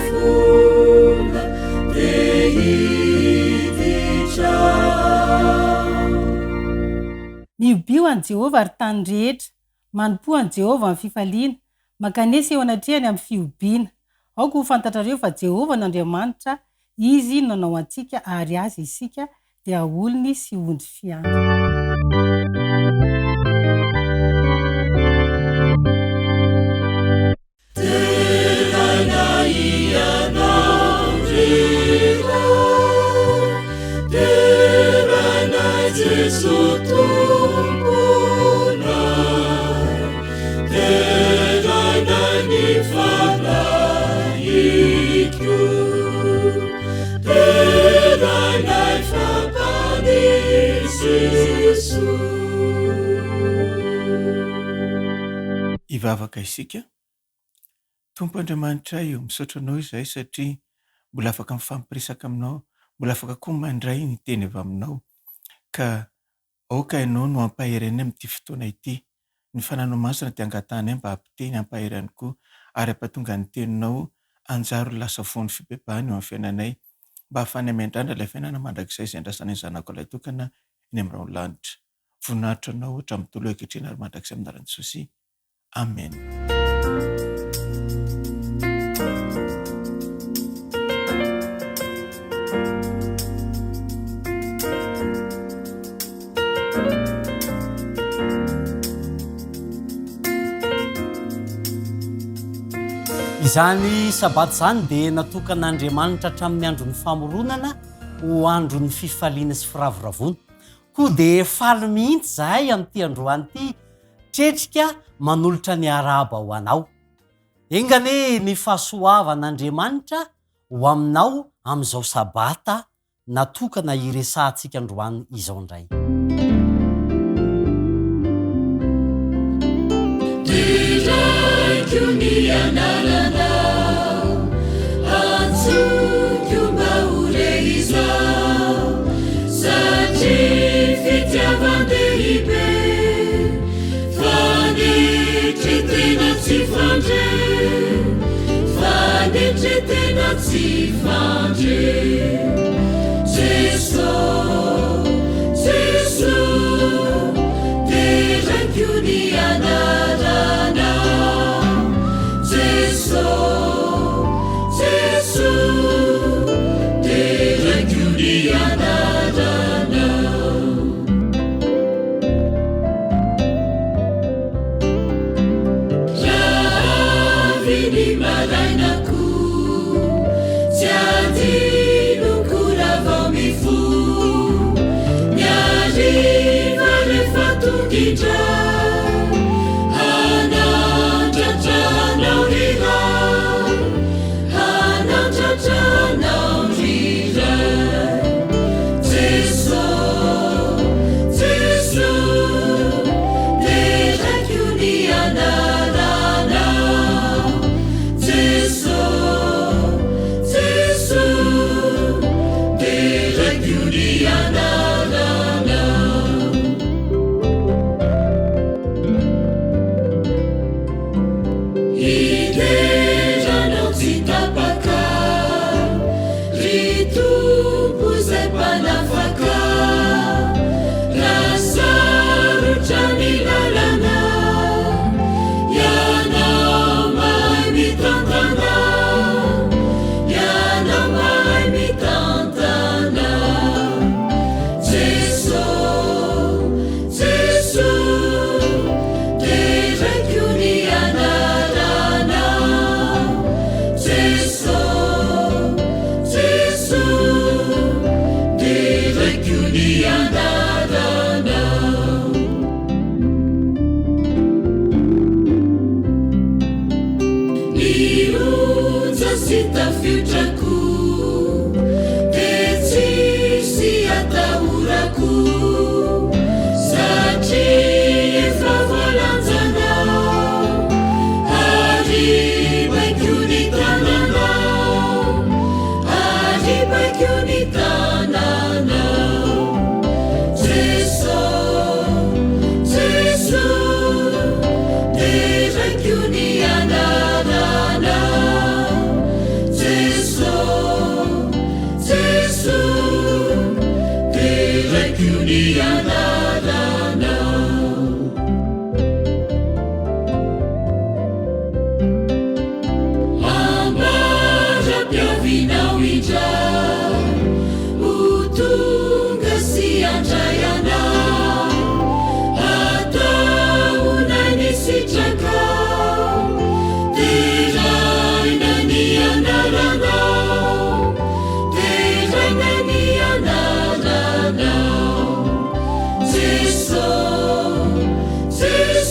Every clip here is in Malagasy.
fola dia hiditra. Miobio an' Jehovah ary tany rehetra, manompo an' Jehovah amin'ny fifaliana, makanesa eo anatrehany amin'ny fiobiana. Aoko ho fantatrareo fa Jehovah n'Andriamanitra, izy nanao antsika ary azy isika dia olony sy ondry fiandry. Jesu tumpunai, teranai ni falaikyu, teranai fapani Jesu. Ivavaka isika, Tompo Andriamanitra io, misaotra anao izay satria mbola afaka mifampiresaka aminao, mbola afaka koa mandray ny teny avy aminao. Ka aoka ianao no ampaherenay amin'ity fotoana ity. Ny fananao masina dia angatanay mba hampiteny ampaherany koa ary hampatonga ny teninao anjaro lasa foan'ny fibebahany eo amin'ny fiainanay. Mba hahafanay miandrandra ilay fiainana mandrakizay izay andrasana ny zanako ilay tokana eny amin'irao ny lanitra. Voninahitra anao ohatra amin'ny tolo ankehitriny ary mandrakizay amin'ny anaran'i Jesosy. Amen. Izany sabato izany dia natokan'Andriamanitra hatramin'ny andron'ny famoronana ho andron'ny fifaliana sy firavoravona. Koa dia faly mihitsy izahay amin'ity androany ity, tretrika manolotra ny araba ho anao. Engane ny fahasoavan'Andriamanitra ho aminao amin'izao sabata natokana hiresahantsika androany izao indray.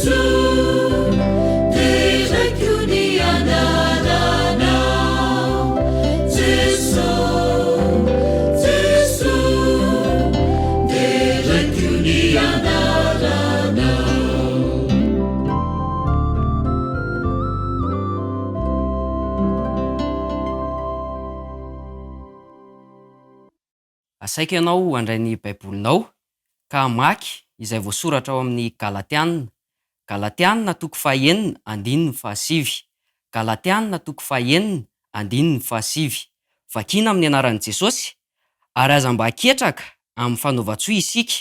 Jesu, terako ny anaranao. Jesu, Jesu, terako ny anaranao. Asaika ianao handray ny baibolinao ka maky izay voasoratra ao amin'ny Galatianina. Galatianina toko 4:1-7. Galatianina toko 4:1-7. Vakiana amin'ny anaran'i Jesosy, ary aza mba ketraka amin'ny fanaova-tsoa isika,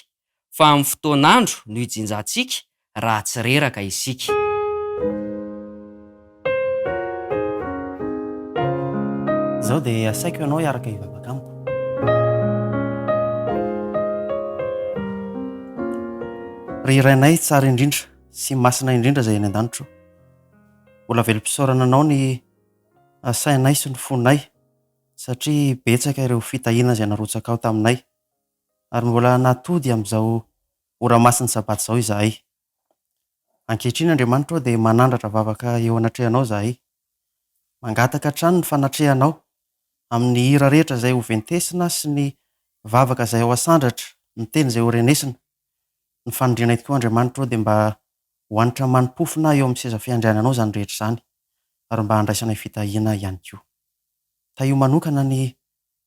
fa amin'ny fotoan'andro no ijinjantsika raha tsy reraka isika. Izao dia asaiko ianao hiaraka hivavaka amiko. Ry irainay tsara indrindra sy masina indrindra izay eny an-danitro, mbola velom-pisaorana anao ny sainay sy ny fonay, satria betsaka ireo fitahiana izay narotsaka ao taminay, ary mbola natody amin'izao ora masin'ny sabaty izao izahay. Ankehitriny Andriamanitra ao dia manandratra vavaka eo anatrehanao izahay, mangataka hatrany ny fanatrehanao amin'ny hira rehetra izay ho ventesina sy ny vavaka izay ao asandratra, ny teny izay ho renesina. Ny fanindrinay tokoa Andriamanitra ao dia mba hoanitra manimpofona eo amin'ny seza fiandriananao izany rehetra izany, ary mba handraisanay fitahiana ihany koa. Tahio manokana ny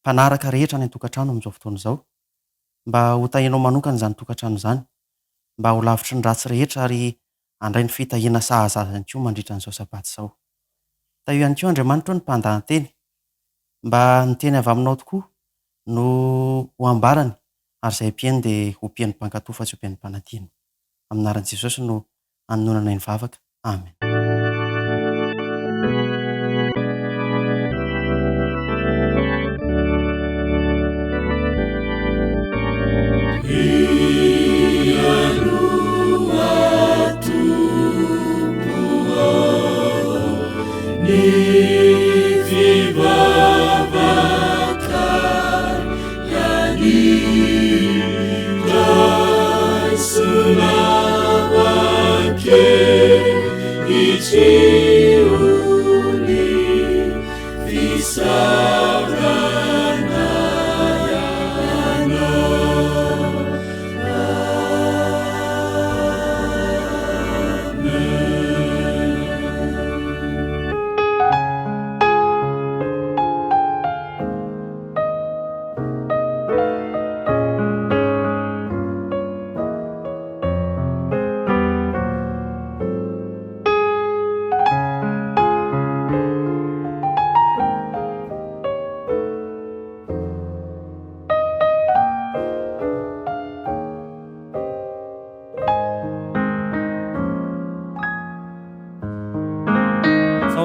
mpanaraka rehetra ny an-tokantrano amin'izao fotoana izao, mba ho tahianao manokana izany tokantrano izany, mba ho lavitry ny ratsy rehetra ary handray ny fitahiana sahazaza ihany koa mandritra an'izao sabaty izao. Tahio ihany koa Andriamanitra ny mpandahan-teny, mba ny teny avy aminao tokoa no ho ambarany, ary izay mpieny dia ho mpieny mpankatoa fa tsy ho mpieny mpanadino. Amin'ny anaran'i Jesosy no anonanay ny vavaka. Amen.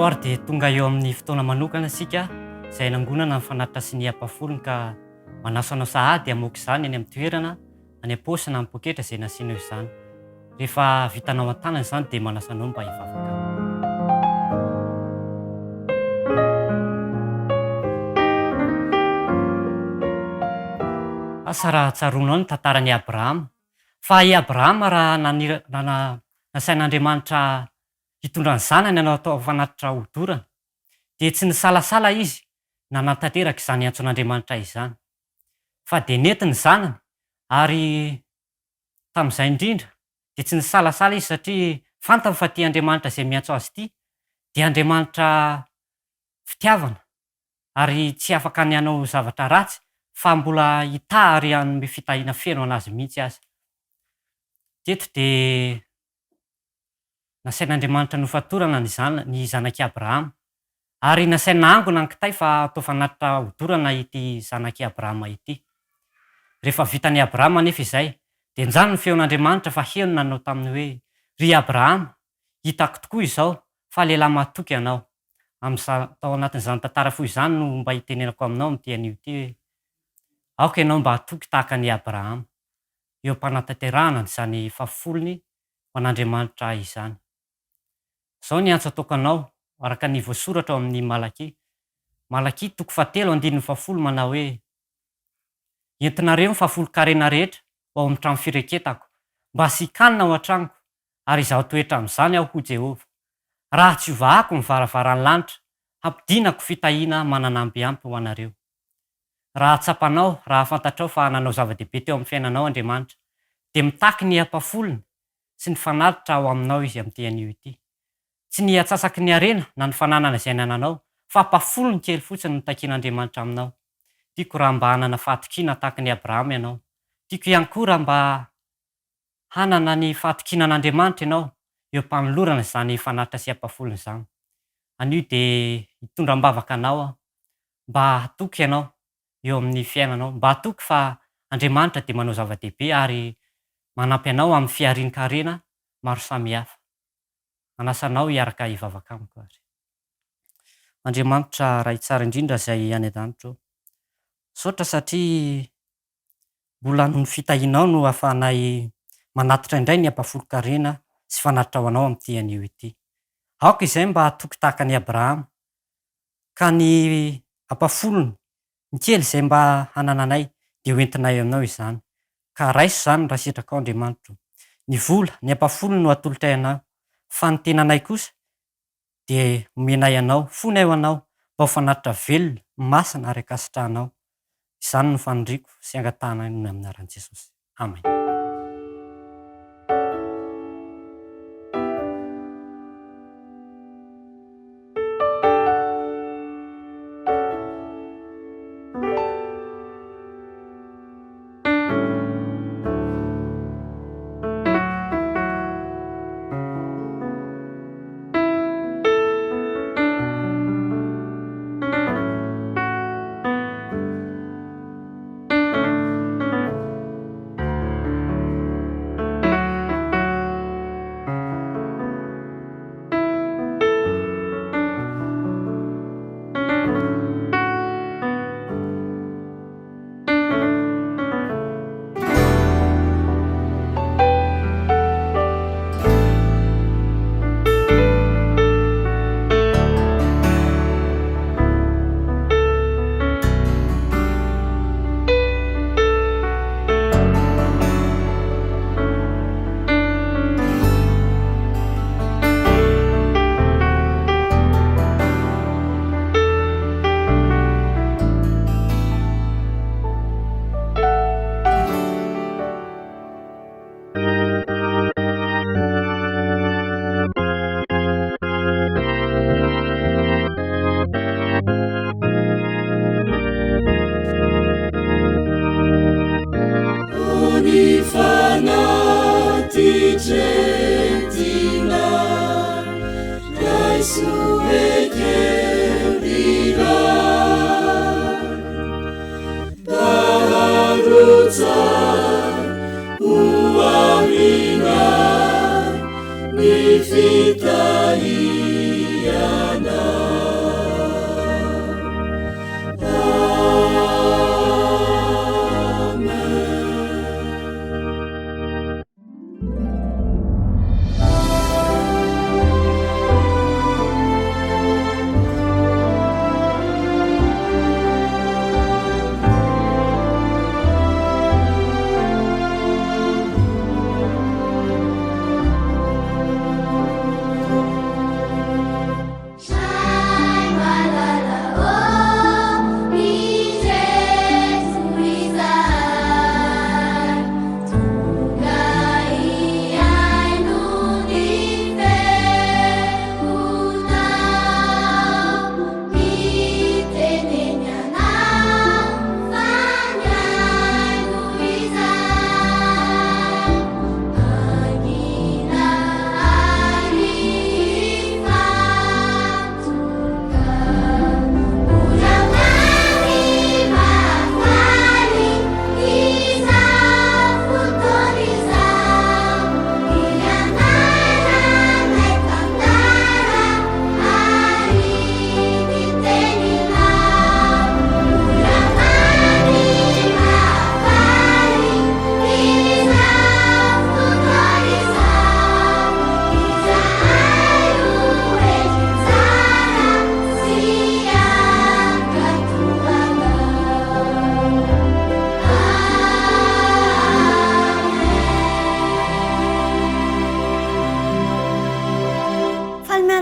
Ary dia tonga eo amin'ny fotoana manokana sika izay nangonana ny fanatitra sy ny ampafolony ka manasanao sahady hamoaka izany any amin'ny toerana, any am-paosina amin'ny poketra izay nasianao izany. Rehefa vitanao an-tanana izany dia manasanao mba hivavaka. Asa raha tsaronao ny tantaran'i Abrahama, fa i Abrahama raha nasain'Andriamanitra hitondra ny zanany anao atao fanatitra hodorana, dia tsy nisalasala izy nanatanteraka izany antson'Andriamanitra izany, fa dia nety ny zanany, ary tamin'izay indrindra dia tsy nisalasala izy satria fantany fa tia Andriamanitra izay miantso azy ity, dia Andriamanitra fitiavana ary tsy afaka ny hanao zavatra ratsy, fa mbola hita ary hanome fitahiana feno anazy mihitsy aza. Teto dia nasain'Andriamanitra nofatorana ny zanak'i Abrahama, ary nasaina angona ny kitay fa atao fanatitra hodorana ity zanak'i Abrahama ity. Rehefa vitan'i Abrahama nefa izay, dia njano ny feon'Andriamanitra fa heno nanao taminy hoe: ry Abrahama, hitako tokoa izao fa lehilahy matoky ianao. Tao anatin'izany tantara fohy izany no mba hitenenako aminao amin'ity anio ity hoe aoka ianao mba hatoky tahaka ny Abrahama eo am-panatanterahana izany fahafolony ho an'Andriamanitra izany. Izao ny antso ataoko anao araka ny voasoratra ao amin'ny Malaki toko 7:10 manao hoe: entinareo ny fahafolon-karena rehetra ao amin'ny trano fireketako, mba sikanina ao an-tranoko, ary izaho toetra amin'izany aho ho Jehova. Raha tsy ovahako ny varavaran'ny lanitra, hampidinako fitahiana mananambiampy ho anareo. Raha tsapanao, raha fantatrao fa nanao zava-dehibe teo amin'ny fiainanao Andriamanitra, dia mitaky ny ampafolony sy ny fanalitra ao aminao izy amin'ity anio ity. Tsy ny atsasaky ny arena na ny fananana izay nananao, fa ampafolony kely fotsiny ny takian'Andriamanitra aminao. Tiako raha mba hanana fahatokiana tahaka ny Abrahama ianao. Tiako ihany koa raha mba hanana ny fahatokianan'Andriamanitra ianao eo ampanolorana izany fanatitra sy ampafolony izany. Anio dia hitondram-bavaka anao mba hatoky ianao eo amin'ny fiainanao, mba hatoky fa Andriamanitra dia manao zava-dehibe ary manampy anao amin'ny fiarin-karena maro samihafa. Anasanao hiaraka hivavaka amiko ary. Andriamanitra ray tsara indrindra izay any an-danitra. Saotra satria mbola ny fitahianao no ahafahanay manatitra indray ny ampafolo-karena sy fanatitra ho anao amin'ity anio ity. Aoka izay mba hatoky tahaka ny Abrahama, ka ny ampafolony ny kely izay mba hanananay dia hoentinay aminao izany. Ka raiso izany raha sitraka ao Andriamanitra. Ny vola, ny ampafolony no atolotra ianao, fa ny tenanay kosa dia omenay anao, fonay ho anao mba ho fanatitra velona, masina ary akasitrahanao. Izany no fanondriako sy angatahana ny amin'ny anaran'i Jesosy. Amen.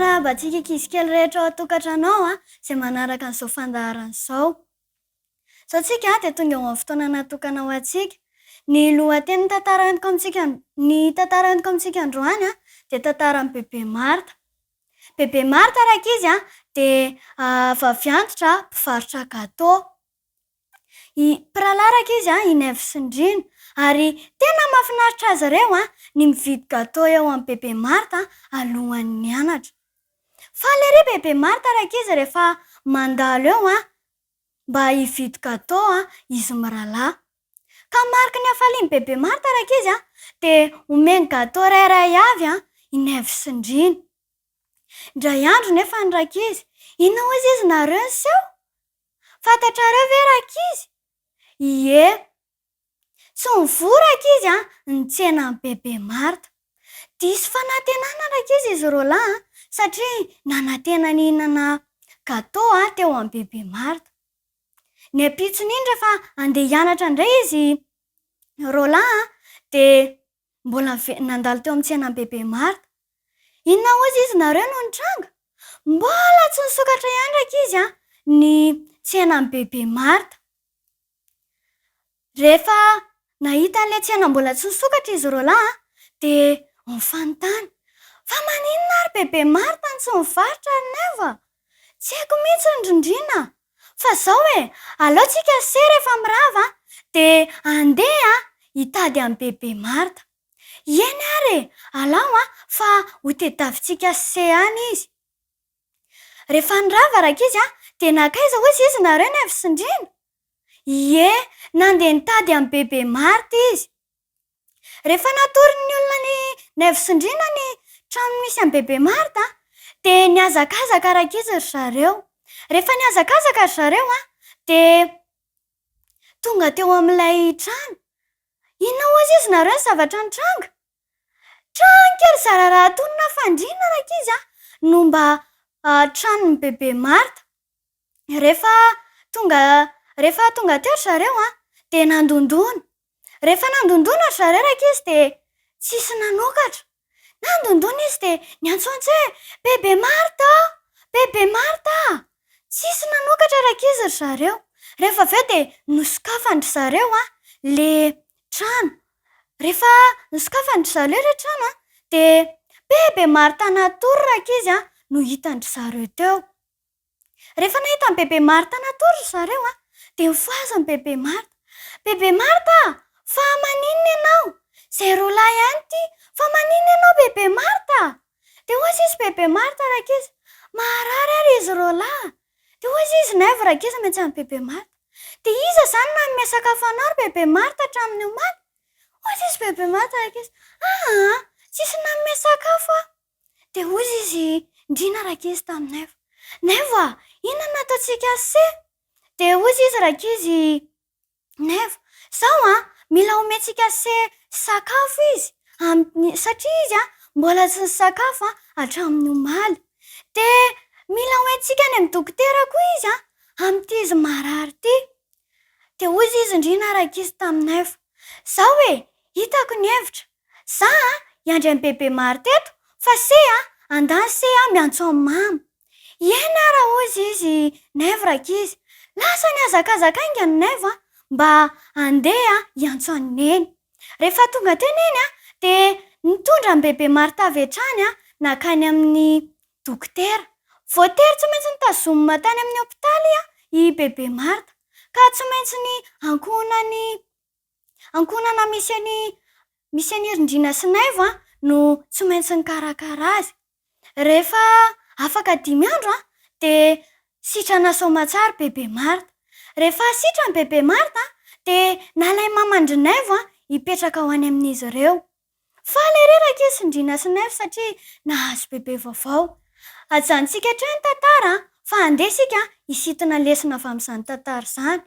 miarabantsika ankizikely rehetra ao atokantranao izay manaraka an'izao fandaharana izao. Izao tsika dia tonga eo amin'ny fotoana natokana ho antsika. Ny lohateny tantara entiko amintsika androany dia tantaran'i Bebe Marta. Bebe Marta rakizy dia vaviantotra mpivarotra gâteau. Mpirahalahy rakizy i Neve sy ny Drina ary tena mahafinaritra azy ireo ny mividy gâteau eo amin'ny Bebe Marta alohan'ny mianatra. Faly ery Bebe Marta rakizy rehefa mandalo eo mba hividy gâteau izy mirahalahy. Ka mariky ny hafalian'i Bebe Marta rakizy dia omeny gâteau rairay avy i Neve sy ny Drina. Indray andro nefa ny rakizy, inona hozy izy nareo ny seho? Fantatrareo ve rakizy? Ie, tsy mivoha rakizy ny tsenan'i Bebe Marta. Diso fanantenana rakizy izy roa lahy satria nanantena ny hihinana gâteau teo amin'ny Bebe Marta. Ny ampitsony iny rehefa andeha hianatra indray izy roa lahy dia mbola nandalo teo amin'ny tsenan'i Bebe Marta. Inona hozy izy nareo no nitranga? Mbola tsy nisokatra ihany rakizy ny tsenan'i Bebe Marta. Rehefa nahita an'ilay tsena mbola tsy nisokatra izy roa lahy dia mifanontany. Fa maninona ary Bebe Marta ny tsy mivarotra nefa? Tsy haiko mihitsy ny Drindrina. Fa izao aleotsika se rehefa mirava dia andeha hitady amin'ny Bebe Marta. Eny ary alao fa ho tediavintsika se any izy. Rehefa nirava rakizy dia nakaiza hozy izy nareo Neve sy ny Drina? Ie, nandeha nitady amin'ny Bebe Marta izy. Rehefa natorin'ny olona ny Neve sy ny Drina ny trano misy amin'ny Bebe Marta dia niazakazaka rakizy ry zareo. Rehefa niazakazaka ry zareo dia tonga teo amin'ilay trano. Inona hozy izy nareo ny zavatra nitranga? Trano kely zararatonina fandriana rakizy no mba tranon'ny Bebe Marta. Rehefa tonga teo ry zareo dia nandondona. Rehefa nandondona ry zareo rakizy dia tsisy nanokatra. Nandondona izy dia niantsoantso hoe Bebe Marta! Bebe Marta! Tsisy nanokatra rakizy ry zareo. Rehefa avy eo dia nosokafandry zareo le trano. Rehefa nosokafandry zareo le trano dia Bebe Marta natory rakizy no hitandry zareo teo. Rehefa nahita ny Bebe Marta natory zareo dia mifoazy ny Bebe Marta. Bebe Marta, fa maninona ianao? Izay roa lahy ihany ty, fa maninona ianao Bebe Marta? Dia hozy izy Bebe Marta rakizy, marary ary izy roa lahy. Dia hozy izy Neve rakizy maintsy amin'ny Bebe Marta. Dia iza izany nanome sakafo anao ry Bebe Marta hatramin'ny omaly? Hozy izy Bebe Marta rakizy, tsisy nanome sakafo Dia hozy izy Drina rakizy tamin'ny Neve. Neve, inona nataontsika se? Dia hozy izy rakizy Neve, izao mila omentsika se sakafo izy satria izy mbola tsy nisakafo hatramin'ny omaly. Dia mila omentsika any amin'ny dokotera koa izy amin'ity izy marary ity. Dia hozy izy Drina rakizy tamin'ny Neve, izao hitako ny hevitra. Za hiandry amin'ny Bebe Marta eto fa se andany se miantso amin'ny mama. Eny ara hozy izy Neve rakizy. Lasa niazakazaka ainga ny Neve mba andeha hiantso any neny. Rehefa tonga teny eny dia nitondra ny Bebe Marta avy hatrany nakany amin'ny dokotera. Voatery tsy maintsy nitazomina tany amin'ny hôpitaly i Bebe Marta. Ka tsy maintsy ny ankonana misy any Rindrina sy Neve no tsy maintsy nikarakara azy. Rehefa afaka 5 andro dia sitrana soamantsara Bebe Marta. Rehefa sitrany Bebe Marta dia nalay mamandry Neve hipetraka ho any amin'izy ireo. Faly ery rakizy Rindrina sy Neve satria nahazo bebe vaovao. Ajanontsika hatrany tantara fa andeha isika hisintona lesona avy amin'izany tantara izany.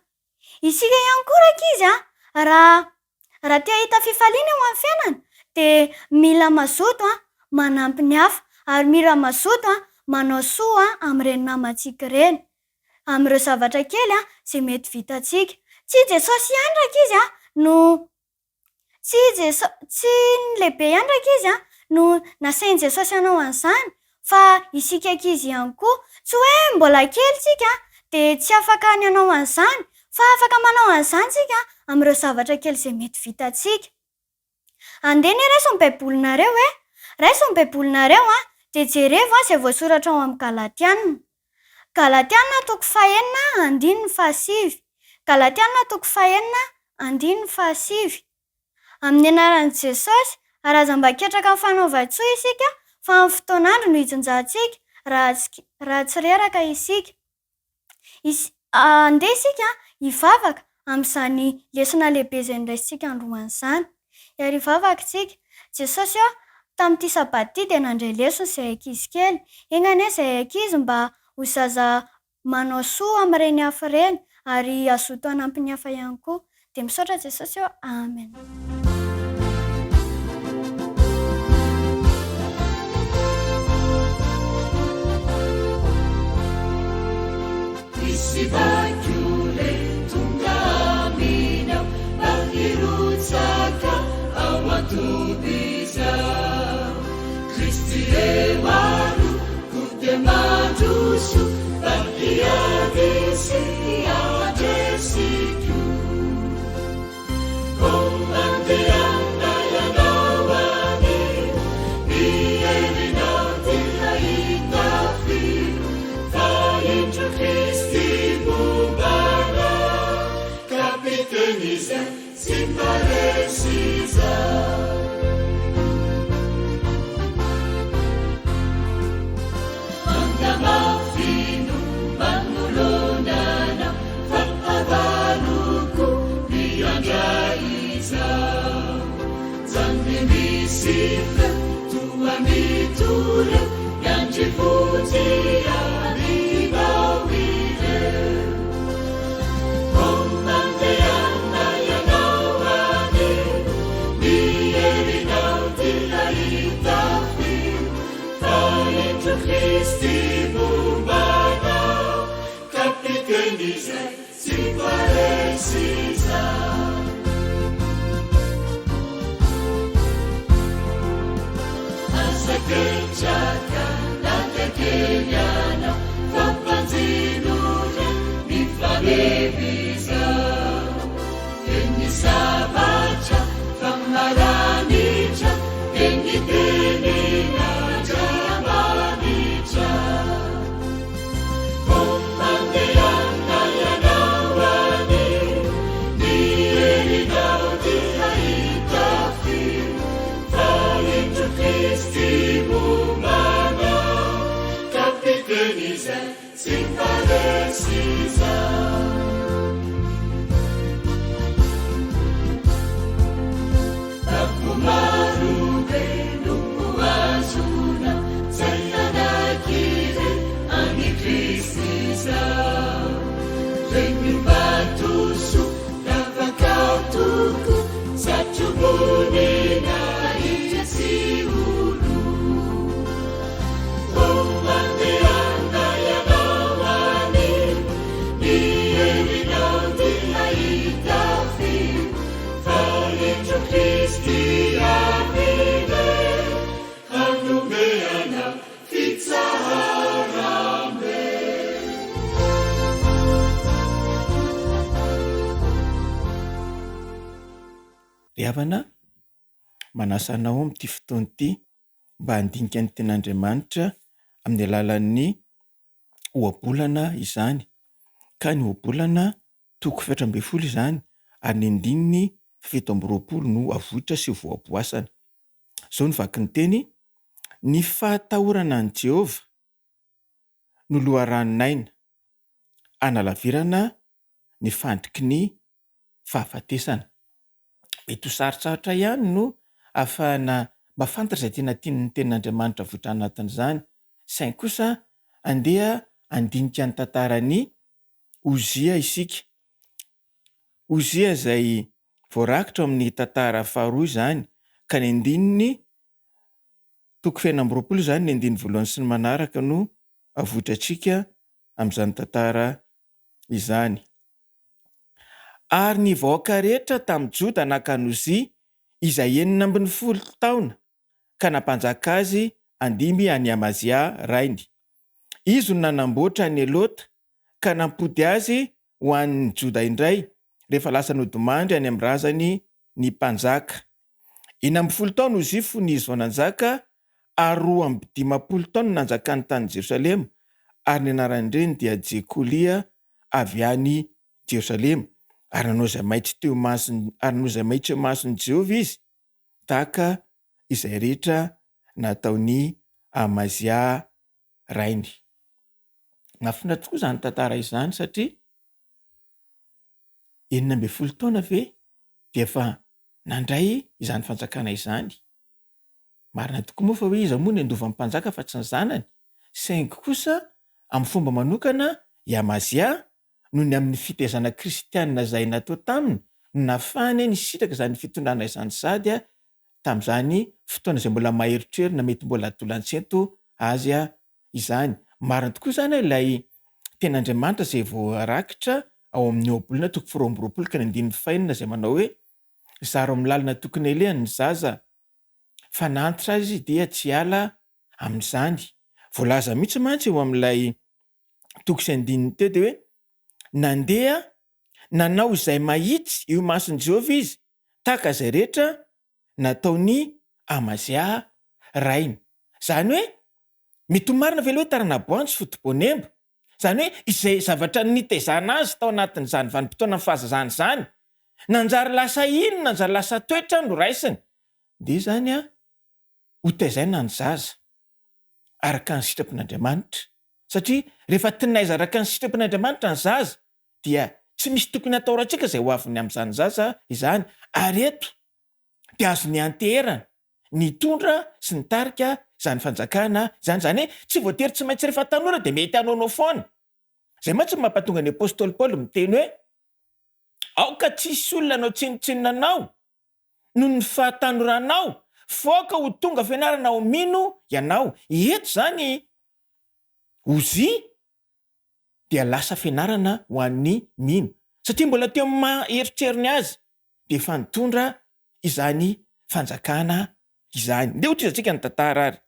Isika ihany koa rakizy raha te hahita fifaliana eo amin'ny fiainana dia mila mazoto manampy ny hafa ary mila mazoto manao soa amin'ireny namantsika ireny. Amin'ireo zavatra kely izay mety vitantsika. Tsy Jesosy ihany rakizy tsy ny lehibe ihany rakizy no nasain'i Jesosy hanao an'izany, fa isika ankizy ihany koa tsy hoe mbola kely tsika dia tsy afaka ny anao an'izany fa afaka manao an'izany tsika amin'ireo zavatra kely izay mety vitantsika. Andeha ny raiso ny baibolinareo raiso ny baibolinareo dia jerevo izay voasoratra ao amin'ny Galatiana. Galatiana toko 4:1-7. Galatiana toko 4:1-7. Amin'ny anaran'i Jesosy, arazam-ba ketraka amin'ny fanaovan-tsoa isika fa amin'ny fotoan'andro no hijonjahantsika raha tsy reraka isika. Andeha isika hivavaka amin'izany lesona lehibe izay niraisintsika androan'izany. Ary hivavaka isika. Jesosy tamin'ity sabaty dia nandray lesona izay ankizy kely. Engany izay ankizy mba ho zaza manao soa amin'ireny hafa ireny ary azoto hanampy ny hafa ihany koa. Dia misaotra Jesosy amen. Isibakule tonga aminao mahirotsaka ao an-tobiza Kristy ewaro kode mandroso bahiadisy amadresiko Kommandeana ianao ane mierinao dia hitafiro fa indro Kristy bombana kapiteniza simbaresiza Andamafino magnolonana fa avaluko miandraiza Zandy misika toa mitora Yandry votia mibawire Kommandeana ianao ane mierinao dia hitafiro fa indro Kristy bombana kapiteniza tsy paresiza Asaketraka natakelianao fampanjinora mifaneviza Eny zavatra famaranitra eny tenena dramanitra Kommandeana ianao ane mierinao dia hitafiro fa indro Kristy bombana kapiteniza tsy paresiza Tapomarobe loko azona zay anakire any Kristy zao Regny batoso davakatoko satrobonena itra sy olo Kommandeana ianao ane mierinao dia hitafiro fa indro Kristy amine hanomeana fitsaharame Ry havana, manasa anao amin'ity fotoana ity mba handinika ny ten'Andriamanitra amin'ny alalan'ny ohabolana izany. Ka ny ohabolana toko 7 izany ary ny andininy 7 no avohitra sy voaboasana. Zao ny vaky ny teny: ny fahatahorana an' Jehova no loharaninaina, analavirana ny fandriky ny fahafatesana. Mety ho sarotsarotra ihany no ahafahana mahafantatra izay tena tiany ny ten'Andriamanitra votra anatin'izany. Saingy kosa andeha andinika ny tantarany Ozia isika. Ozia izay voarakitra amin'ny tantara faharoa izany, ka ny andininy toko 9 izany ny andiny voalohany sy ny manaraka no avotratsika amin'izany tantara izany. Ary ny vahoaka rehetra tamin'ny Joda nakany Ozia izay 910 taona ka nampanjaka azy andimy any Amazia rainy. Izy no nanamboatra ny Elota ka nampody azy ho an'ny Joda indray rehefa lasa nodimandry any amin'ny razany ny mpanjaka. 15 taona izy fony izy vao nanjaka ary 15 taona nanjakany tany Jerosalema ary ny anaran'ireny dia Jekolia avy any Jerosalema ary nanao izay maitry teo masony ary nanao izay maitry eo masony Jehovah izy tahaka izay rehetra nataony Amazia rainy. Nafinaritra tokoa izany tantara izany satria 12 taona ve dia efa nandray izany fanjakana izany. Marina tokoa moa fa hoe izy moa ny andovan'ny mpanjaka fa tsy ny zanany, saingy kosa amin'ny fomba manokana i Amazia noho ny amin'ny fitaizana kristianina izay natao taminy no nafany ny sitraka izany fitondrana izany sady tamin'izany fotoana izay mbola maheritrery mety mbola atolantseto azy izany. Marina tokoa izany ilay ten'Andriamanitra izay voarakitra ao amin'ny obolona 4:25 izay manao hoe zaro amin'ny lalina tokony elehany ny zaza fa nantitra azy dia tsy ala amin'izany. Voalaza mihitsy mantsy eo amin'ilay toko sy andininy teo dia hoe nandeha nanao izay mahitsy io mason'i Jehovah izy tahaka izay rehetra nataony Amazia rainy. Zany hoe mety marina ve hoe taranaboantsy fotoboanemba. Zany hoe izay zavatra nitaizana azy tao anatin'izany vanim-potoana ny fahazazany izany nanjary lasa ino, nanjary lasa toetra no raisiny. Dia zany ho taizaina ny zaza araka ny sitrapon'Andriamanitra. Satria rehefa tinaiza araka ny sitrapon'Andriamanitra ny zaza dia tsy misy tokony ataorantsika izay ho aviny amin'izany zaza izany. Ary eto dia azo ny anteherana, ny tondra sy ny tarika izany fanjakana izany. Zany hoe tsy voatery tsy maintsy rehefa tanora dia mety hanaonao foana. Zay mantsy no mampatonga ny apôstôly Paoly miteny hoe aoka tsisy olona anao tsinotsinona anao noho ny fahatanoranao, foka ho tonga fianarana ho mino ianao. Eto zany Ozy dia lasa fianarana ho an'ny mino satria mbola teo amin'ny maheritrery azy dia efa nitondra izany fanjakana izany. Ndeha ohatra izantsika ny tantara ary.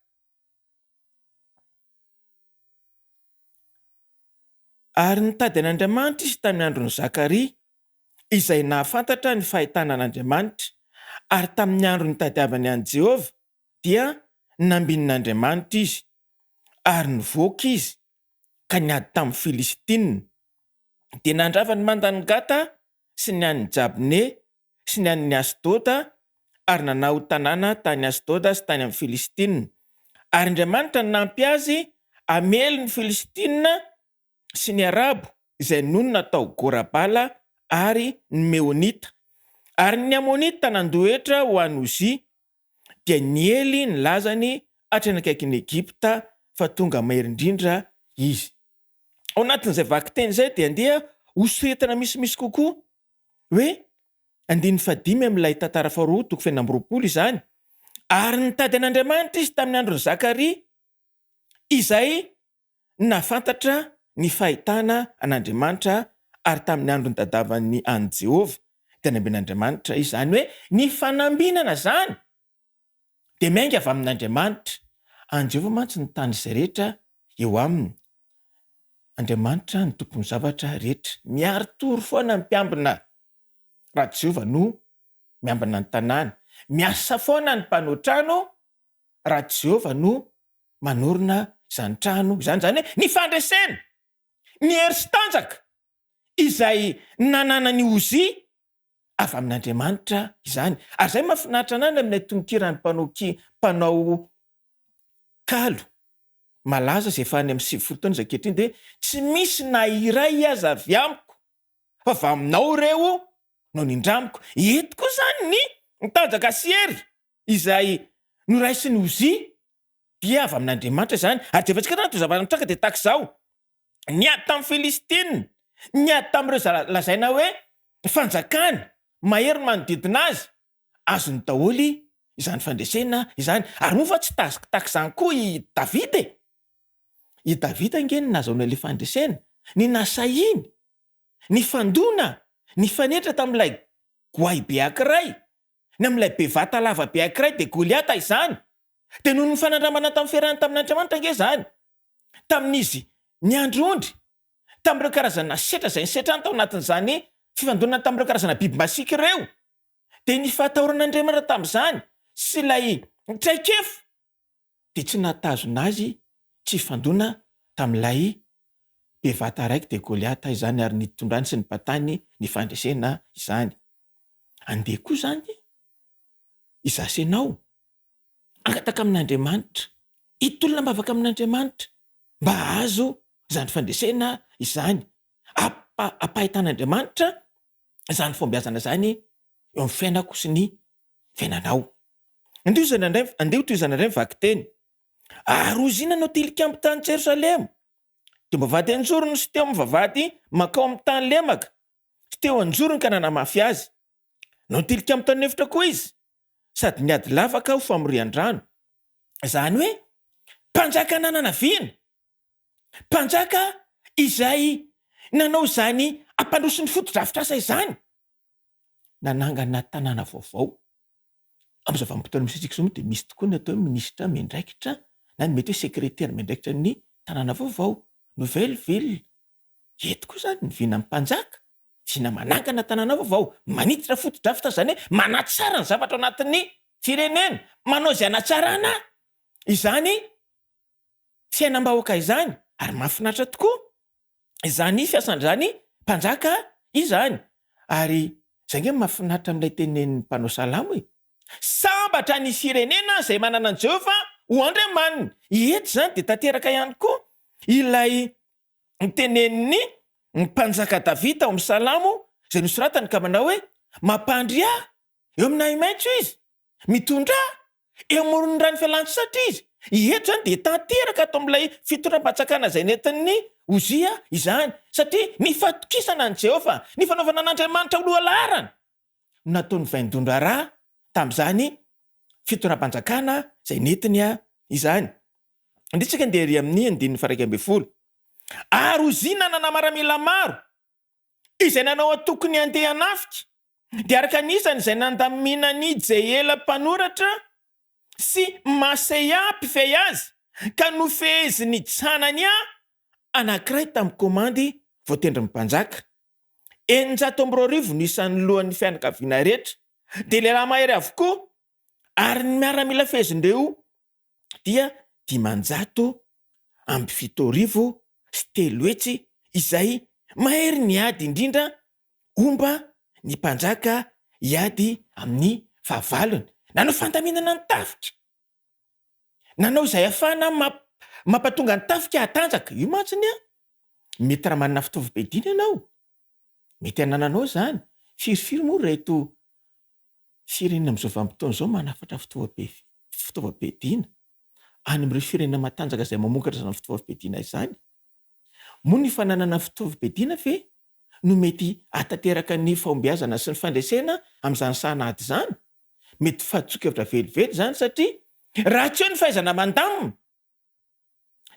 Ary nitady an'Andriamanitra izy tamin'ny andron'ny Zakaria izay nahafantatra ny fahitana an'Andriamanitra, ary tamin'ny andro nitadiavany an'i Jehovah dia nambinin'Andriamanitra izy ary nivoaka izy ka niady tamin'ny Filistinina dia nandrava ny mandany Gata sy ny an'ny Jabne sy ny an'ny Asdôda ary nanao tanàna tany Asdôda sy tany amin'ny Filistinina. Ary Andriamanitra nampy azy amely ny Filistinina sy ny Arabo izay nono natao Gorabala ary ny Meonita. Ary ny Amonita nandoetra ho an'ny Ozy dia niely ny lazany hatrany akaikin'ny Egipta fa tonga mahery-indrindra izy. Ao anatin'izay vaky teny izay dia andeha hosoretana misimisy kokoa hoe 15 amin'ilay tantara faharoa toko 20 izany. Ary nitady an'Andriamanitra izy tamin'ny andron'ny Zakaria izay nafantatra ny fahitana an'Andriamanitra, ary tamin'ny andro nitadiavany an'i Jehovah dia namben'Andriamanitra izy. Zany hoe ny fanambinana zany dia miainga avy amin'Andriamanitra. Any Jehovah mantsy ny tany izay rehetra eo aminy. Andriamanitra ny tompony zavatra rehetra. Miaro toro foana ny mpiambina raha Jehovah no miambina ny tanàna. Miasa foana ny mpanao trano raha Jehovah no manorina izany trano izany. Zany hoe ny fandresena, ny hery sy tanjaka izay nanana ny Ozy avy amin'Andriamanitra izany. Ary zay mahafinaritra anany amin'ny tonkiran'ny mpanao kalo malaza izay efa any amin'ny 70 taona izay ankehitriny dia tsy misy na iray aza avy amiko fa avy aminao reo no nindramiko. Eto koa zany ny tanjaka sy hery izay noraisiny Ozy dia avy amin'Andriamanitra izany. Ary jefantsika tanaty zavatra mitraka dia tahaka izao niady tamin'ny Filistinina, niady tamin'ireo lazaina hoe fanjakana mahery manodidina azy, azony daholo izany fandresena izany. Ary moa fa tsy tahaka izany koa i Davida. I Davida angeny nahazoana ilay fandresena, ny nasahiny, ny fandona, ny fanetra tamin'ilay goay be ankiray, ny amin'ilay bevata lava be ankiray dia Goliata izany. dia noho ny fanandramana tamin'ny fiarahany tamin'Andriamanitra ange zany tamin'izy ny androondry tamin'ireo karazana setra izay nysetrany tao anatin'izany fifandonana tamin'ireo karazana biby masika ireo dia ny fahatahoran'Andriamanitra tamin'izany sy ilay traikefo dia tsy nahatazona azy tsy fandona tamin'ilay bevata raiky dia Goliata izany ary nitondrany sy ny batany ny fandresena izany. Andeha koa izany izasenao angataka amin'Andriamanitra, hitolona mavaka amin'Andriamanitra mba azo izany fandresena izany, ampahitan'Andriamanitra izany fombiazana izany eo amin'ny fiainako sy ny fiainanao. Andeha toy izany indray mivaky teny. Ary ozina no tilikambo tany Jerosalema, teo mivavady anjorony sy teo mivavady makao amin'ny tany lemaka, sy teo anjorony ka nanamafy azy. No tilikambo tany efitra koa izy, sady niady lavaka ho famorian-drano. Izany hoe mpanjaka nananaviana, mpanjaka izay nanao izany ampandroso ny foto-drafitr'asa izany, nanangana tanàna vaovao. Amin'izao vanim-potoana misy antsika izao moa dia misy tokoa ny atao minisitra mendraikitra na ny mety hoe sekretera mendraikitra ny tanàna vaovao, nouvelle ville. Eto koa izany niviana amin'ny mpanjaka, viana manangana tanàna vaovao, manititra foto-drafitra izany hoe manatsara ny zavatra ao anatin'ny firenena, manao izay hanatsarana izany fiainam-bahoaka izany. Ary mahafinaritra tokoa izany fiasan'izany mpanjaka izany. Ary izay nge mahafinaritra amin'ilay tenen'ny mpanao salamo hoe sambatra ny firenena izay manana an Jehova ho andriamaniny. Eto izany dia tanteraka ihany koa ilay tenen'ny mpanjaka Davida ao amin'ny salamo izay nosoratany ka manao hoe mampandry ahy eo amin'ny maitso izy, mitondra eo amoron'ny rano fialan-tsasatra izy. Eto izany dia tanteraka ato amin'ilay fitondram-panjakana izay nentin'ny Ozia izany, satria ny fatokisana an Jehova, ny fanaovana an'Andriamanitra ho lohalarana nataony vaindondra rà tamin'izany fitondram-panjakana izay netiny izany. Anditsika andeha ery amin'ny 1:12. Ary Ozia nanamaramila maro izay nanao atokony andeha hanafika, dia araka nisany izay nandamina ny Jeiela mpanoratra sy Maseia mpifehy azy, ka nofehezy ny Janania anankiray tamin'ny komandy voatendry mpanjaka. 900 no isan'ny lohan'ny fianakaviana rehetra, dia lehilahy mahery avokoa, ary ny miaramila fehezindreo dia 517 sy 3 hetsy izay mahery niady indrindra omba ny mpanjaka hiady amin'ny fahavalony. Nanao fandaminana ny tafika, nanao izay afana mampatonga ny tafika hatanjaka. Io mantsiny mety raha manana fitaovam-piadiana ianao, mety hanananao izany. Firy moa reto firenena amin'izao vanim-potoana izao manafatra fitaovam-piadiana any amin'ireo firenena matanjaka izay mamokatra izany fitaovam-piadiana izany. Moa ny fananana fitaovam-piadiana ve no mety hatanteraka ny fahombiazana sy ny fandresena amin'izany sahanady izany? Mety fahadsoka-hevitra velively izany, satria raha tsy eo ny fahaizana mandamina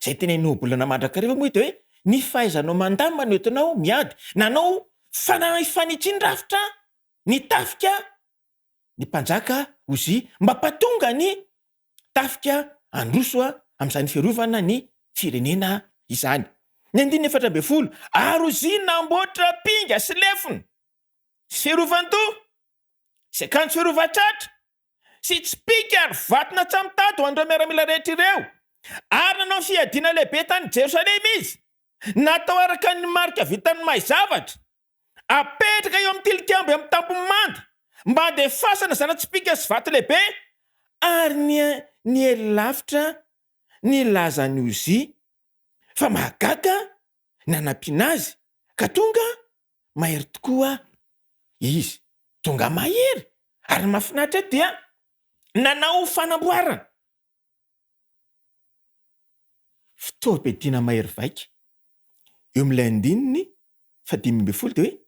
izay tenen'ny obolana mandrakariva moa ito hoe ny fahaizanao mandamina no entinao miady, nanao fanitsindravitra ny tafika ny mpanjaka Ozia mba patonga ny tafika androso amin'izany fiarovana ny firenena izany. Ny 14. Ary Ozia namboatra pinga sy lefona sy fiarovan-doha sy akanjo fiarovan-tratra sy tsipika ary vatona tsamitady ho andreo miaramila rehetra ireo, ary nanao fiadiana lehibe tany Jerosalema izy, natao araka ny marika vitan'ny mahazavatra, apetraka eo amin'ny tilikambo amin'ny tampony manda, mba handefasana zana tsipika sy vato lehibe. Ary ny ely lavitra ny lazany Ozia fa mahagaga nanampiana azy, ka tonga mahery tokoa izy, tonga mahery. Ary mahafinaritra dia nanao fanamboarana fitaovam-piadiana mahery vaika. Eo amin'ilay 15 dia hoe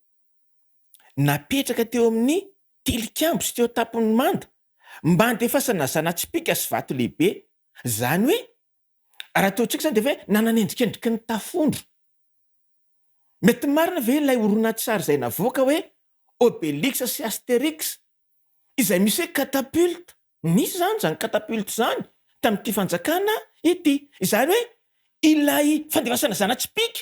napetraka teo amin'ny tilikambo sy teo tampony manda mba handefasana zana-tsipika sy vato lehibe. Zany hoe raha ataontsika izany dia hoe nananendrikendriky ny tafondro. Mety marina ve ilay horonan-tsary izay navoaka hoe Obélix sy Astérix izay misy hoe catapulte? Nisy zany catapult zany tamin'ity fanjakana ity. Izany hoe ilay fandevasana zana-tsipika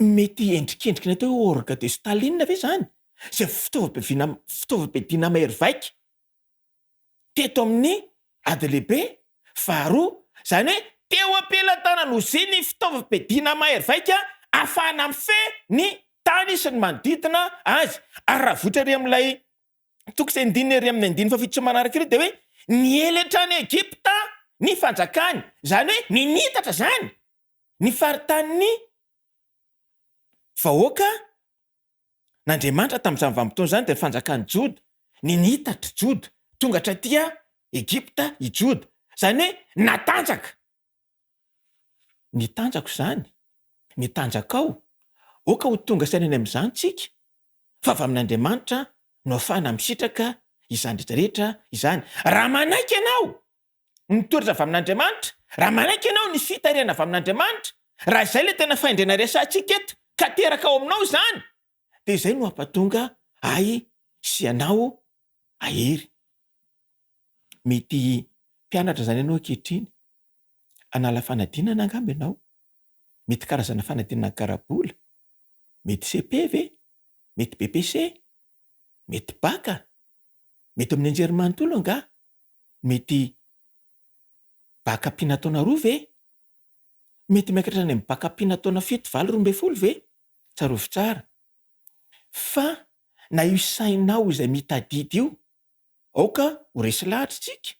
mety endrikendrika ny atao hoe orga de Staline ve zany? Zay fitaovam-piadiana mahery vaika teto amin'ny ady lehibe. Faharoa, zany hoe teo ampelantanana ozy ny fitaovam-piadiana mahery vaika ahafahana mifehy ny tany sy ny manodidina azy. Ary raha votra ry amin'ilay toko sy andininy ry amin'ny andiny fafito sy manaraka ireo de hoe nielatra ny Egipta ny fanjakany. Zany hoe ninitatra zany ny faritanin'ny vahoaka n'Andriamanitra tamin'izany vanim-potoana zany de ny fanjakany Joda. Ninitatra Joda tonga hatratia Egipta i Joda. Zany hoe natanjaka. Nitanjako zany. Nitanjaka ao. Oka ho tonga sainany amin'izany tsika. Fa avy amin'Andriamanitra no ahafahana misitraka izany rehetrarehetra izany. Raha manaiky ianao ny toetra avy amin'Andriamanitra, raha manaiky ianao ny fitariana avy amin'Andriamanitra, raha izay le tena faindrena resantsika eto ka teraka ao aminao zany, de izay no hampatonga sy ianao ahery. Mety mpianatra zany ianao ankehitriny, hanala fanadinana angamba ianao. Mety karazana fanadinana karabola, mety CP ve, mety BPC, mety baka, mety amin'ny anjerimanontolo anga, mety baka mpinataona 2 ve, mety miakatra any amin'ny baka mpinataona 7, 8, 12 ve, tsarovy tsara. Fa na io sainao izay mitadidy io, aoka ho resy lahatra tsika,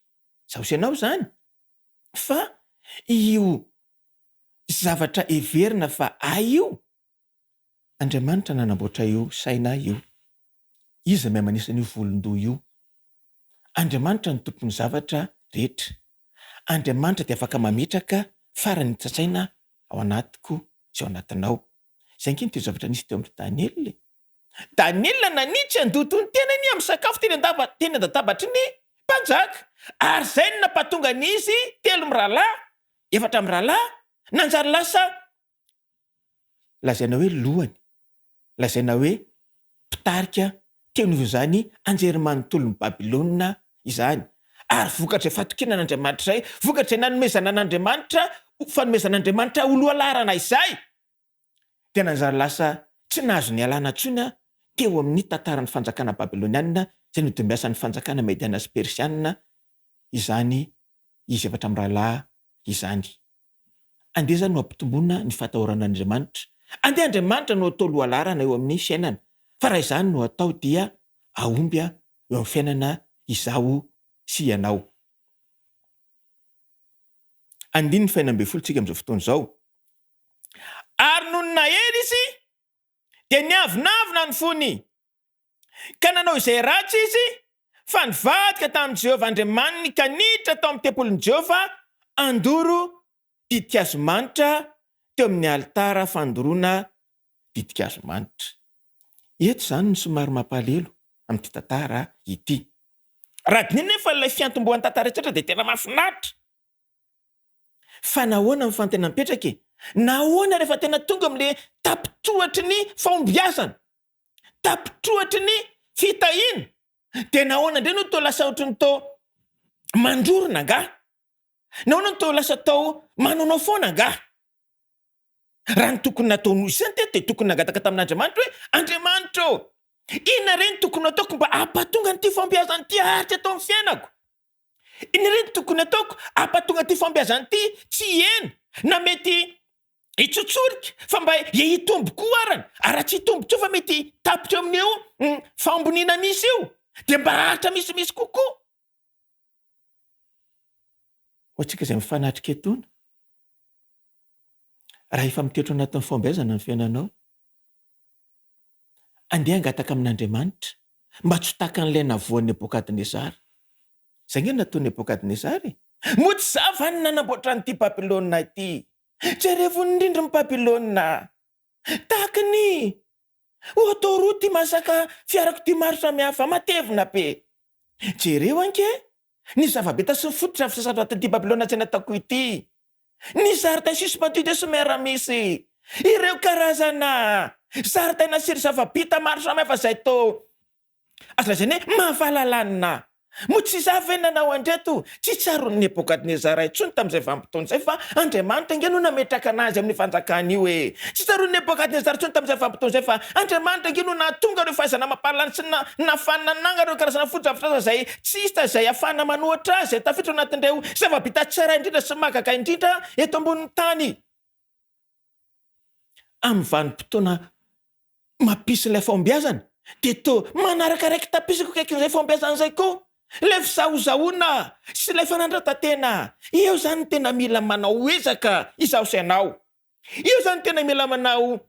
zaho sy ianao zany. Fa io zavatra everina fa io, Andriamanitra nanamboatra io saina io. Izy mahay manisa io volondoha io. Andriamanitra ny tompon'ny zavatra rehetra. Andriamanitra dia afaka mametraka farany tsatsaina ao anatiko sy ao anatinao. Izay nkeny teo zavatra nisy teo amin'ny Daniel. Daniel nanitsy andotony tena ny amin'ny sakafo teny an-databatry ny mpanjaka. Ary zay no nampatonga n'izy 3 mirahalahy, 4 mirahalahy, nanjary lasa lazaina hoe lohany, lazaina hoe mpitarika teo novozany anjerimanontolon'ny Babilôna izany. Ary vokatra fatokena n'Andriamanitra izay, vokatra nanomezana n'Andriamanitra, fanomezan'Andriamanitra oloa larana izay, dia nanjary lasa tsy nahazo ny alana tsony teo amin'ny tantaran'ny fanjakana Babilôniana, izay nodombiasan'ny fanjakana Mediana sy Persiana izany izy 4 mirahalahy izany. Andeha zany no ampitomboana ny fatahoran'Andriamanitra. Andeha Andriamanitra no atao loha larana eo amin'ny fiainana. Fa raha izany no atao dia aomby eo amin'ny fiainana izao sy ianao. Andiny ny faina 12 tsika amin'izao fotoana izao. Ary noho ny nahery izy, dia niavinavina ny fony. Ka nanao izay ratsy izy, fa nivadika tamin'i Jehovah Andriamaniny ka niditra tao amin'ny tempolin'i Jehovah, andoro didin-kazo-manitra teo amin'ny alitara fandoroana didin-kazo-manitra. Eto zany ny somary mampalelo amin'ity tantara ity. Raha dinina fa ilay fiantombohan'ny tantara rehetra dia tena mahafinaritra. Fa nahoana ny fantena mipetraka e? Nahoana rehefa tena tonga amin'ilay tapitrohatry ny fahombiazana, tapitrohatry ny fitahiana, dia nahoana indray no toa lasa ohatry ny tao mandrorona anga? Nahoana no toa lasa tao manonao foana anga? Raha ny tokony nataony izany dia tokony nangataka tamin'Andriamanitra hoe Andriamanitra, inona ireny tokony ataoko mba hampatonga n'ity fahombiazana ity haharitra atao amin'ny fiainako? Inona ireny tokony ataoko hampatonga ity fahombiazana ity tsy hena na mety hitsotsorika fa mba hitombo koa arany, ary tsy hitombo tsoa fa mety tapitra amin'io famboniana misy io, dia mba haritra misimisy kokoa. Ho antsika izay mifanatrika etona, raha efa mitoetra anatin'ny fahombiazana ny fiainanao, andeha hangataka amin'Andriamanitra mba tsy ho tahaka an'ilay navoan'ny Nebokadnezara. Izay ngeny nataon'i Nebokadnezara e. Moa tsy zavany nanamboatra n'ity Babilôna ity. Jerevony indrindra ny Babilôna. Tahaka ny autoroute masaka fiarakodia maro samihafa matevina be. Jereo anke ny zava-beta sy ny fototra fisasatra aty Babilôna tsy natako ity. Ny zaridaina suspendue sy miaramisy, ireo karazana zaridaina sy ry zava-bita maro samihafa izay tao azo lazainy hoe mahavalalanyna mo tsy zavenanao andreto tsy tsaron'ny nebokadnezara intsony tamin'izay vanim-potoana izay fa andriamanitra inge no nametraka anazy amin'ny fanjakana io e tsy tsaron'ny nebokadnezara intsony tamin'izay vanim-potoana izay fa andriamanitra inge no nahatonga reo fahaizana mampalany sy nafanananga reo karazana fodrafitrasa zay tsista zay afana manoatra azy zay tafiditra anatin'ireo zavabita tsara indrindra sy mahagaga indrindra eto ambonin'ny tany amin'ny vanim-potoana mampisy ilay fombiazana de to manarakaraiky tapisiko kaikin'izay fombiazana zay koa le fizahozahoana sy ilay fanandratantena eo zany tena mila manao ezaka izaho sy anao io zany tena mila manao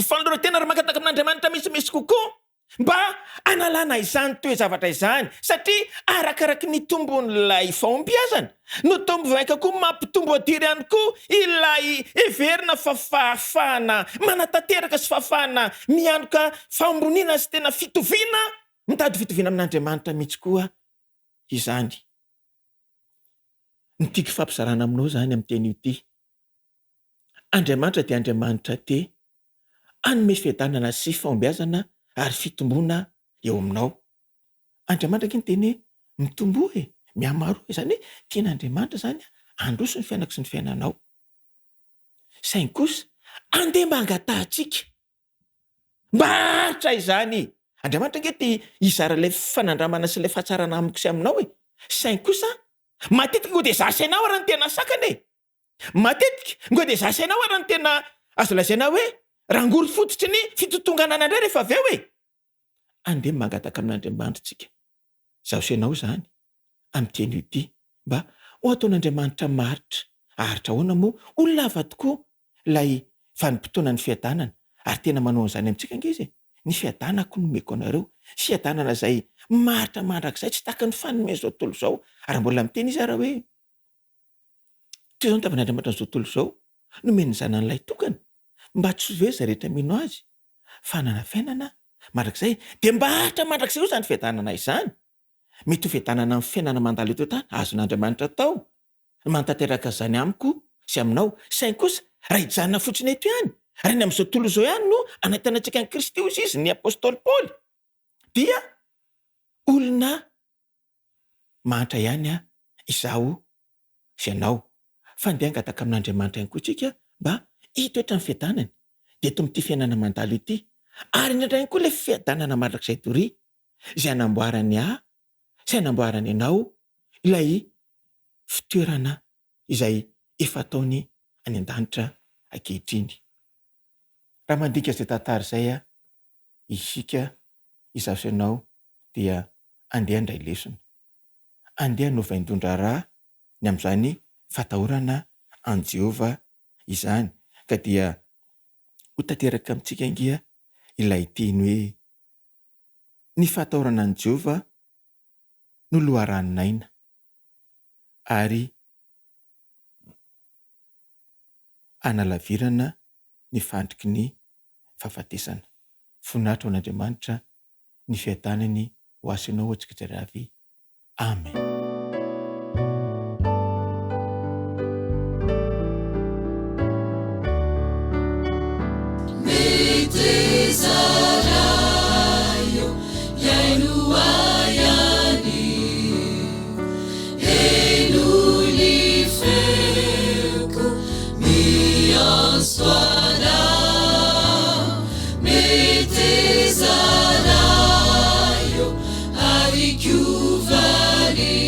fanolorantena ry makataka amin'andriamanitra misimisy kokoa mba analana izany toe zavatra izany satria arakaraky ny tombon'ilay fahombiazana no tombo vaika koa mampitombo adiry ihany koa ilay everina fafahafahana manatanteraka sy fahafahana mianoka fahombonina sy tena fitoviana mitady fitoviana amin'andriamanitra mihitsy koa izany ny tiako fampizarana aminao zany amin'ny teny io ty andriamanitra dia andriamanitra te anome fiadanana sy fahombiazana ary fitombona eo aminao andriamanitra ke ny teny hoe mitombo e miamaro zany hoe tian'andriamanitra zany androso ny fiainako sy ny fiainanao saingy kosa andeha mba angatahantsika mba haritra izany andriamanitra nge ty izara ilay fanandramana sy ilay fahatsarana amiko sy aminao e saingy kosa matetika ngo de zasainao ary ny tena sakany e matetika ngo de zasainao ary ny tena azo lazaina hoe rangory fototry ny fitotonganana indray rehefa avy eo e andeha mangataka amin'andriamanitra tsika zaho senao zany amin'ny teny io ty mba ho ataon'andriamanitra maritra aritra hoana moa olona ava tokoa lay vanim-potoana ny fiadanana ary tena manao an'izany amintsika nge izy ny fiadanako nomeko anareo fiadanana zay maritra mandrakizay tsy taka ny fanome zao tontolo zao ary mbola miteny izy ara hoe ty zao nitavan'andriamanitra n'izao tontolo zao nomeny ny zanan'ilay tokana mba tsy hoveza rehetra mino azy fanana fiainana mandrakizay de mba haritra mandrakizay io zany fiadanana izany mety ho fiadanana amin'ny fiainana mandalo eto tany azon'andriamanitra tao mantanteraka zany amiko sy aminao saingy kosa raha hijanona fotsiny eto ihany raha ny amin'izao tontolo zao ihany no anaitanantsika ny kristy ozy izy ny apôstôly paoly dia olona mahatra ihany izaho sy anao fa ndeha angataka amin'andriamanitra ihany koa tsika mba hitoetra ny fiadanany de eto amin'ity fiainana mandalo ity ary indraindray koa le fiadanana mandrakizay tory izay anamboarany izay anamboarany ianao ilay fitoerana izay efa ataony any an-danitra ankehitriny raha mandika izay tantara izay isika izaho sy ianao dia andeha andray lesona andeha novaindondra raha ny amin'izany fatahorana an Jehova izany ka dia ho tanteraka amintsika ngia ilay teny hoe ny fatahorana an Jehova no loharaninaina ary analavirana ny fandriky ny fahafatesana fonatra an'Andriamanitra ny fiadanany ho asinao antsika jiravy amen. Ari chiuvali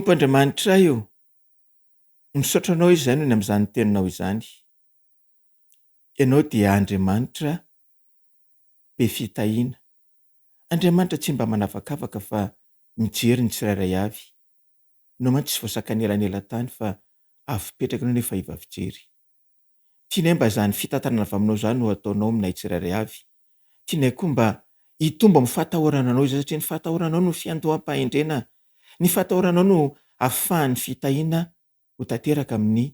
Tompo Andriamanitra io, misaotranao izany ny amin'izany teninao izany. Ianao dia Andriamanitra be fitahiana. Andriamanitra tsy mba manavakavaka fa mijery ny tsirairay avy. Ianao mantsy tsy voasakan'elanelantany fa avy petraka ianao nefa iva fijery. Tianay mba izany fitantanana avy aminao izany no ataonao aminay tsirairay avy. Tianay koa mba hitombo amin'ny fatahorananao izay satria ny fatahoranao no fiandoham-pahendrena. Ny fatahoranao no ahafahan'ny fitahiana ho tanteraka amin'ny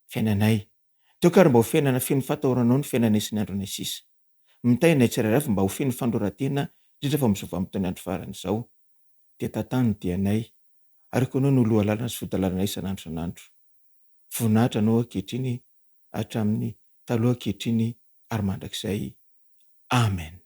fiainanay. Teo ka mba ho fiainana feno fatahoranao ny fiainanay sy ny andronay sisa. Mitahinay tsirairay avy mba ho feno fandroran-tena indrindra fa amin'izao vanim-potoana andro farany izao. Dia tantany no dianay, ary koa ianao no loha lalana sy vodalanay isan'andro isan'andro. Voninahitra anao ankehitriny hatramin'ny taloha ankehitriny ary mandrakizay. Amen.